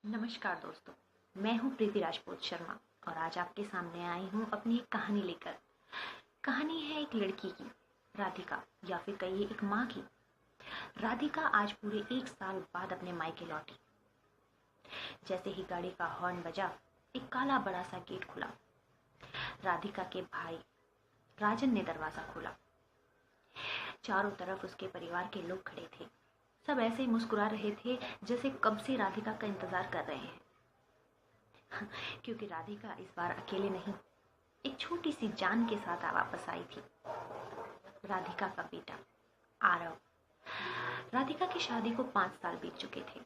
नमस्कार दोस्तों, मैं हूँ प्रीति राजपूत शर्मा और आज आपके सामने आई हूँ अपनी एक कहानी लेकर। कहानी है एक लड़की की, राधिका, या फिर कहिए एक माँ की। राधिका आज पूरे 1 साल बाद अपने मायके लौटी। जैसे ही गाड़ी का हॉर्न बजा, एक काला बड़ा सा गेट खुला। राधिका के भाई राजन ने दरवाजा खोला। चारों तरफ उसके परिवार के लोग खड़े थे। सब ऐसे ही मुस्कुरा रहे थे जैसे कब से राधिका का इंतजार कर रहे हैं। क्योंकि राधिका इस बार अकेले नहीं, एक छोटी सी जान के साथ वापस आई थी। राधिका का बेटा आरव। राधिका की शादी को 5 साल बीत चुके थे,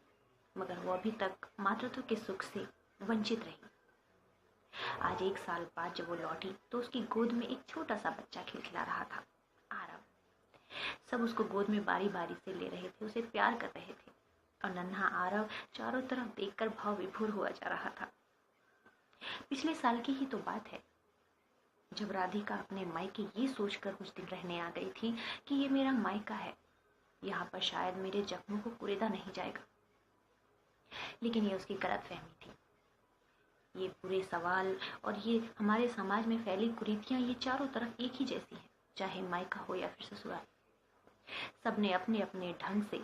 मगर वो अभी तक मातृत्व के सुख से वंचित रही। आज 1 साल बाद जब वो लौटी तो उसकी गोद में एक छोटा सा बच्चा खिलखिला रहा था, आरव। सब उसको गोद में बारी बारी से ले रहे थे, उसे प्यार कर रहे थे और नन्हा आरव चारों तरफ देखकर भाव विभोर हुआ जा रहा था। पिछले साल की ही तो बात है जब राधिका अपने मायके ये सोचकर कुछ दिन रहने आ गई थी कि ये मेरा मायका है, यहाँ पर शायद मेरे जख्मों को कुरेदा नहीं जाएगा। लेकिन ये उसकी गलतफहमी थी। ये बुरे सवाल और ये हमारे समाज में फैली कुरीतियां, ये चारों तरफ एक ही जैसी हैं, चाहे मायका हो या फिर ससुराल। सबने अपने अपने ढंग से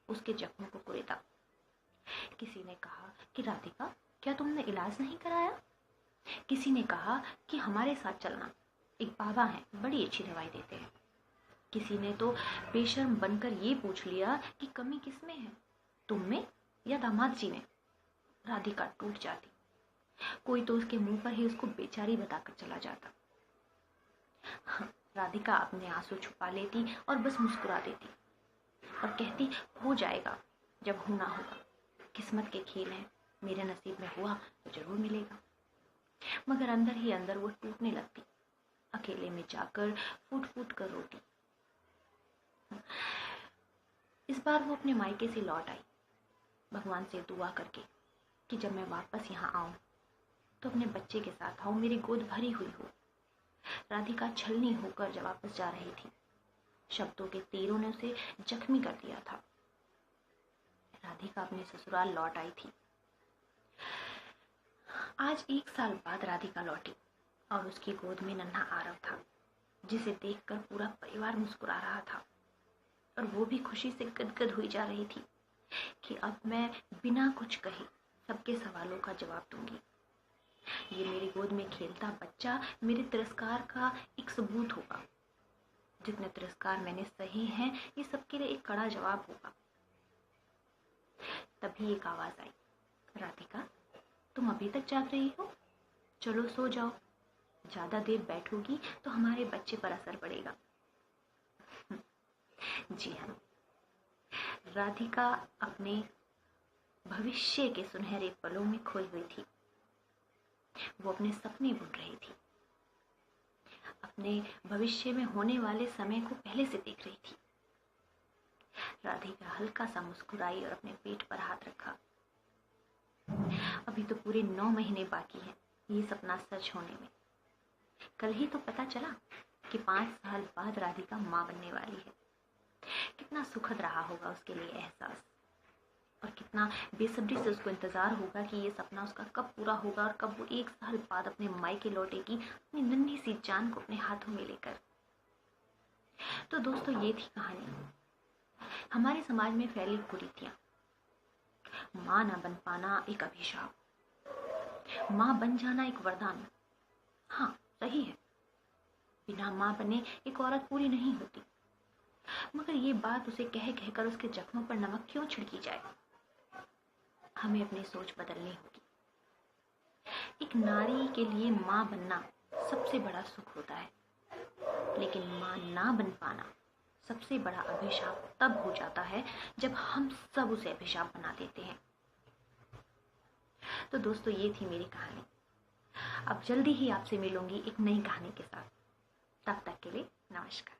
उसके जख्मों को कुरेदा। किसी ने कहा कि राधिका, क्या तुमने इलाज नहीं कराया? किसी ने कहा कि हमारे साथ चलना, एक बाबा हैं, बड़ी अच्छी दवाई देते हैं। किसी ने तो बेशर्म बनकर ये पूछ लिया कि कमी किस में है, तुम में या दामाद जी में? राधिका टूट जाती। कोई तो उसके मुंह पर ही उसको बेचारी बताकर चला जाता। राधिका अपने आंसू छुपा लेती और बस मुस्कुरा देती और कहती, हो जाएगा जब होना होगा, किस्मत के खेल हैं, मेरे नसीब में हुआ तो जरूर मिलेगा। मगर अंदर ही अंदर वो टूटने लगती, अकेले में जाकर फूट फूट कर रोती। इस बार वो अपने मायके से लौट आई, भगवान से दुआ करके कि जब मैं वापस यहाँ आऊं तो अपने बच्चे के साथ आऊं, मेरी गोद भरी हुई हो। राधिका छलनी होकर जब वापस जा रही थी, शब्दों के तीरों ने उसे जख्मी कर दिया था। राधिका अपने ससुराल लौट आई थी। आज 1 साल बाद राधिका लौटी और उसकी गोद में नन्हा आरव था, जिसे देखकर पूरा परिवार मुस्कुरा रहा था और वो भी खुशी से गदगद हुई जा रही थी कि अब मैं बिना कुछ कहे सबके सवालों का जवाब दूंगी। ये मेरी गोद में खेलता बच्चा मेरे तिरस्कार का एक सबूत होगा। जितने तिरस्कार मैंने सहे हैं, ये सबके लिए एक कड़ा जवाब होगा। तभी एक आवाज आई, राधिका, तुम अभी तक जाग रही हो? चलो सो जाओ, ज्यादा देर बैठोगी तो हमारे बच्चे पर असर पड़ेगा। जी हाँ, राधिका अपने भविष्य के सुनहरे पलों में खोई हुई थी। वो अपने सपने बुन रही थी, अपने भविष्य में होने वाले समय को पहले से देख रही थी। राधिका हल्का सा मुस्कुराई और अपने पेट पर हाथ रखा। अभी तो पूरे 9 महीने बाकी हैं ये सपना सच होने में। कल ही तो पता चला कि 5 साल बाद राधिका माँ बनने वाली है। कितना सुखद रहा होगा उसके लिए एहसास, और कितना बेसब्री से उसको इंतजार होगा कि ये सपना उसका कब पूरा होगा और कब वो 1 साल बाद अपने मायके लौटेगी, अपनी नन्ही सी जान को अपने हाथों में लेकर। तो दोस्तों, ये थी कहानी। हमारे समाज में फैली कुरीतियां। माँ ना बन पाना एक अभिशाप, माँ बन जाना एक वरदान। हाँ, सही है, बिना माँ बने एक औरत पूरी नहीं होती। मगर ये बात उसे कह कहकर उसके जख्मों पर नमक क्यों छिड़की जाए? हमें अपनी सोच बदलनी होगी। एक नारी के लिए माँ बनना सबसे बड़ा सुख होता है, लेकिन माँ ना बन पाना सबसे बड़ा अभिशाप तब हो जाता है जब हम सब उसे अभिशाप बना देते हैं। तो दोस्तों, ये थी मेरी कहानी। अब जल्दी ही आपसे मिलूंगी एक नई कहानी के साथ। तब तक के लिए नमस्कार।